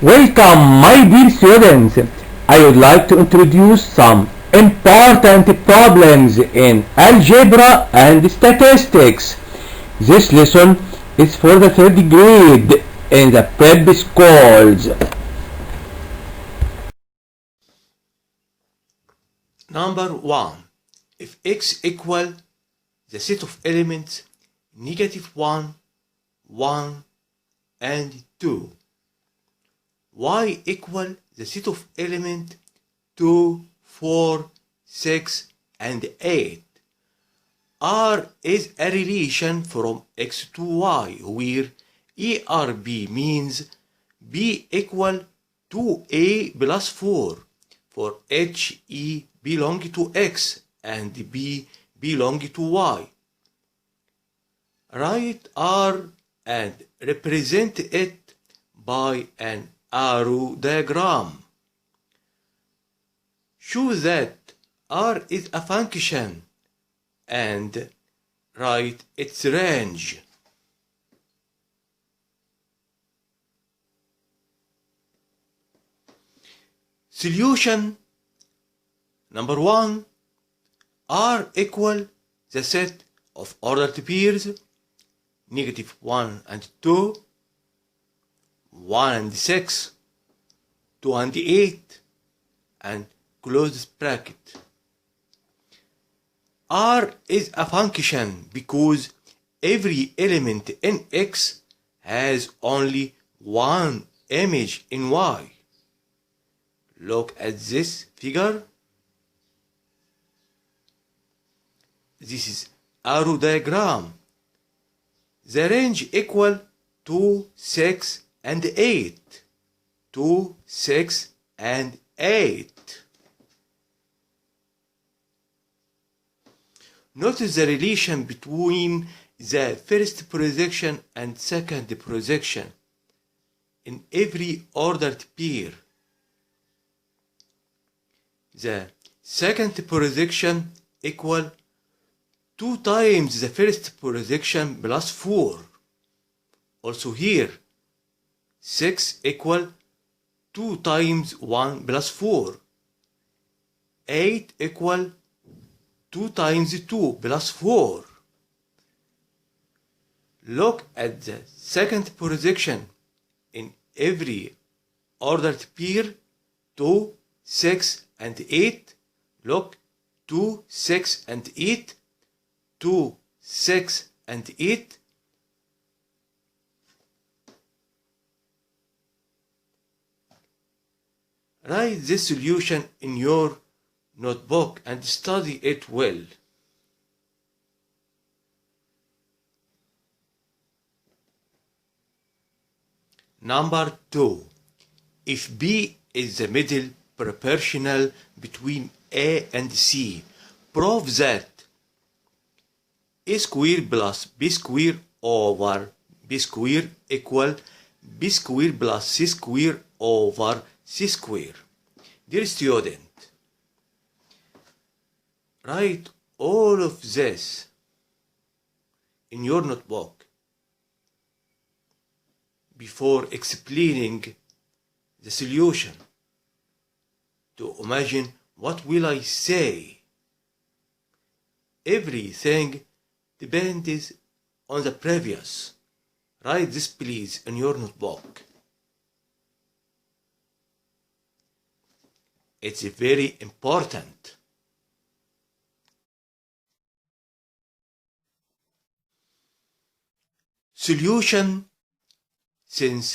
Welcome, my dear students. I would like to introduce some important problems in algebra and statistics. This lesson is for the third grade in the prep schools. Number 1. If x equal the set of elements -1, 1, and 2, y equal the set of elements 2, 4, 6, and 8. R is a relation from x to y where ERB means B equal to A plus 4 for HE belong to x and B belong to y. Write R and represent it by an arrow diagram. Show that R is a function and write its range. Solution. Number 1. R equal the set of ordered pairs -1 and 2, 1 and 6, 2 and 8, and close bracket. R is a function because every element in X has only one image in Y. Look at this figure. This is arrow diagram. The range equal 2, 6, and 8. 2, 6, and 8. Notice the relation between the first projection and second projection in every ordered pair. The second projection equal 2 times the first projection plus 4. Also here, 6 equal 2 times 1 plus 4. 8 equal 2 times 2 plus 4. Look at the second projection in every ordered pair, 2, 6, and 8. Look, 2, 6, and 8. 2, 6, and 8. Write this solution in your notebook and study it well. Number 2. If B is the middle proportional between A and C, prove that A square plus B square over B square equal B square plus C square over C square. Dear student, write all of this in your notebook before explaining the solution to imagine what will I say. Everything depends on the previous. Write this please in your notebook. It's very important. Solution. Since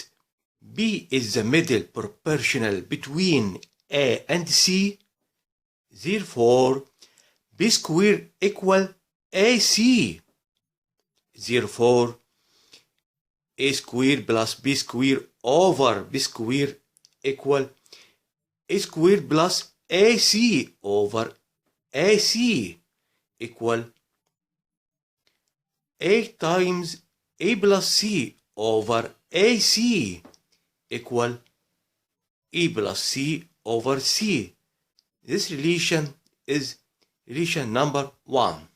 B is the middle proportional between A and C, therefore B square equal AC. Therefore, A square plus B square over B square equal A square plus AC over AC equal A times A plus C over AC equal E plus C over C. This relation is relation number 1.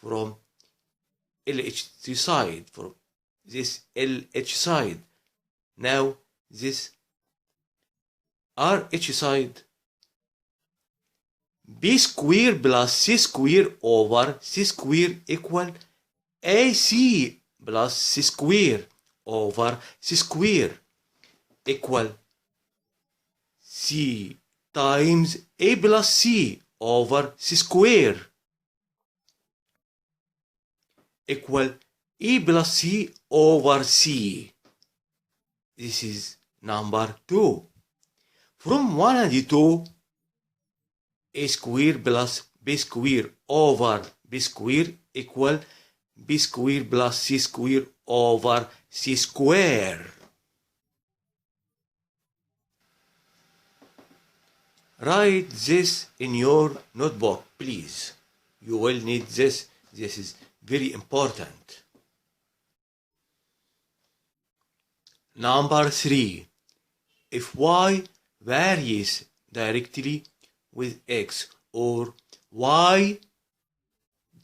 From LHC side, from this LH side, Now this r each side. B square plus C square over C square equal AC plus C square over C square equal C times A plus C over C square equal E plus C over C. This is number 2. From 1 and 2, A square plus B square over B square equal B square plus C square over C square. Write this in your notebook, please. You will need this. This is very important. Number 3. If y varies directly with x or y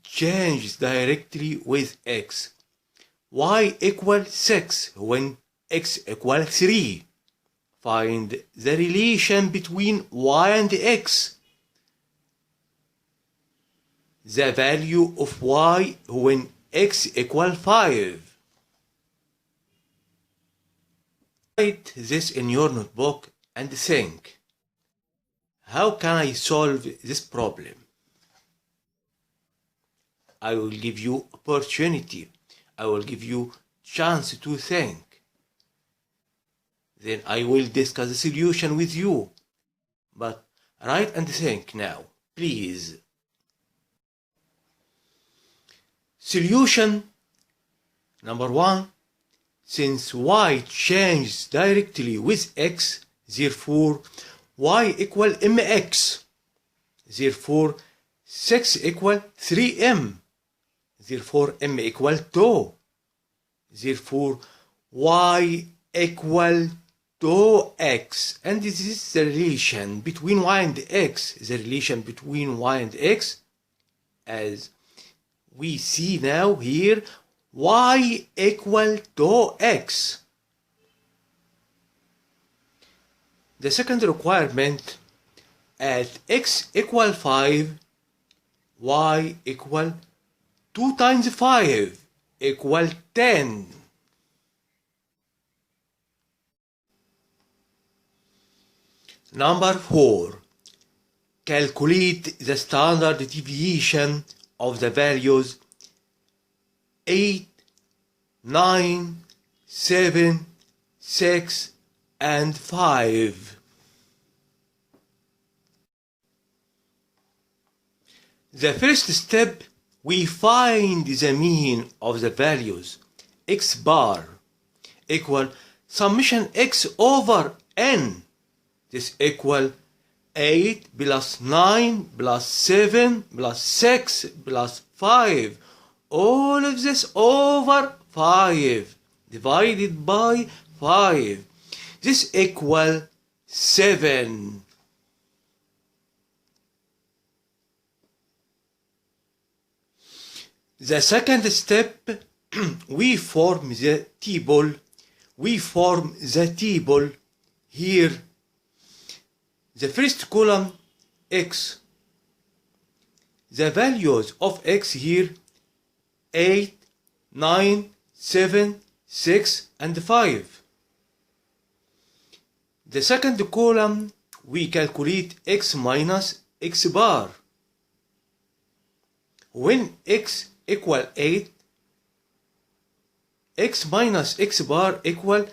changes directly with x, y equal 6 when x equal 3. Find the relation between y and x. The value of y when x equal 5. Write this in your notebook and think, how can I solve this problem? I will give you opportunity. I will give you chance to think. Then I will discuss the solution with you. But write and think now, please. Solution number 1. Since y changes directly with x, therefore y equal mx. Therefore 6 equal 3m. Therefore m equal 2. Therefore y equal 2x. And this is the relation between y and x. The relation between y and x, as we see now here, y equal 2x. The second requirement, at x equal 5, y equal 2 times 5 equal 10. Number 4. Calculate the standard deviation of the values 8, 9, 7, 6, and 5. The first step, we find the mean of the values x bar equal summation x over n. This equal 8 plus 9 plus 7 plus 6 plus 5. All of this over 5 divided by 5. This equal 7. The second step, we form the table. Here. The first column, x. The values of x here, 8, 9, 7, 6, and 5. The second column, we calculate x minus x bar. When x equal 8, x minus x bar equal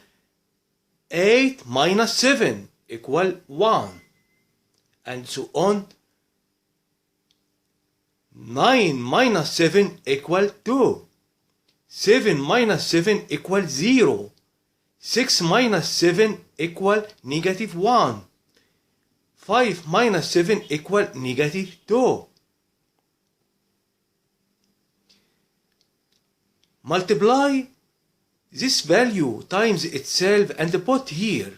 8 minus 7 equal 1, and so on. 9 minus 7 equal 2. 7 minus 7 equal 0. 6 minus 7 equal negative 1. 5 minus 7 equal negative 2. Multiply this value times itself and put here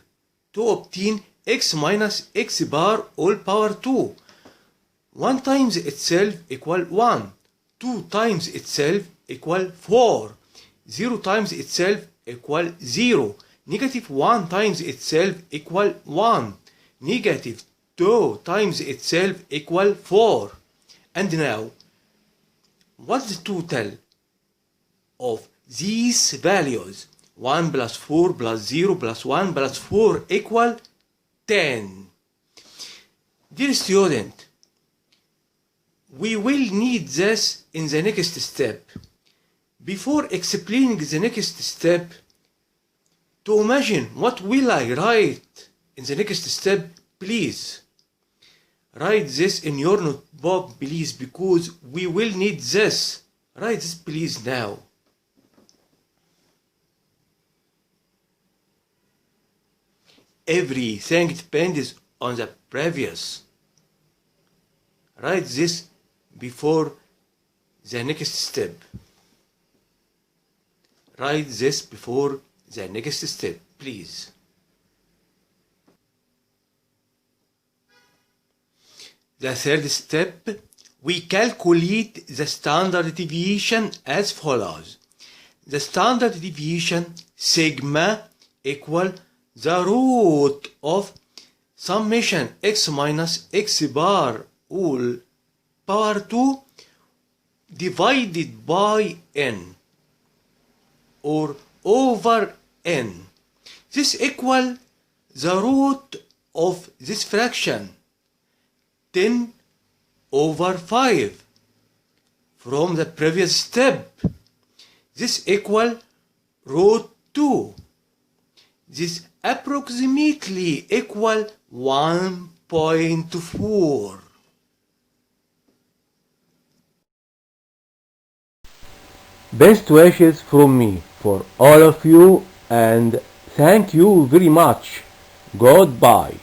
to obtain x minus x bar all power 2. 1 times itself equal 1. 2 times itself equal 4. 0 times itself equal 0. Negative 1 times itself equal 1. Negative 2 times itself equal 4. And now, what's the total of these values? 1 plus 4 plus 0 plus 1 plus 4 equal 10. Dear student, we will need this in the next step. Before explaining the next step, to imagine what will I write in the next step, please write this in your notebook, please, because we will need this. Write this, please, now. Everything depends on the previous. Write this before the next step. Write this before the next step, please. The third step, we calculate the standard deviation as follows. The standard deviation sigma equal the root of summation x minus x bar all power 2 divided by n or over n. This equal the root of this fraction 10 over 5 from the previous step. This equal root 2. This approximately equal 1.4. Best wishes from me for all of you, and thank you very much. Goodbye.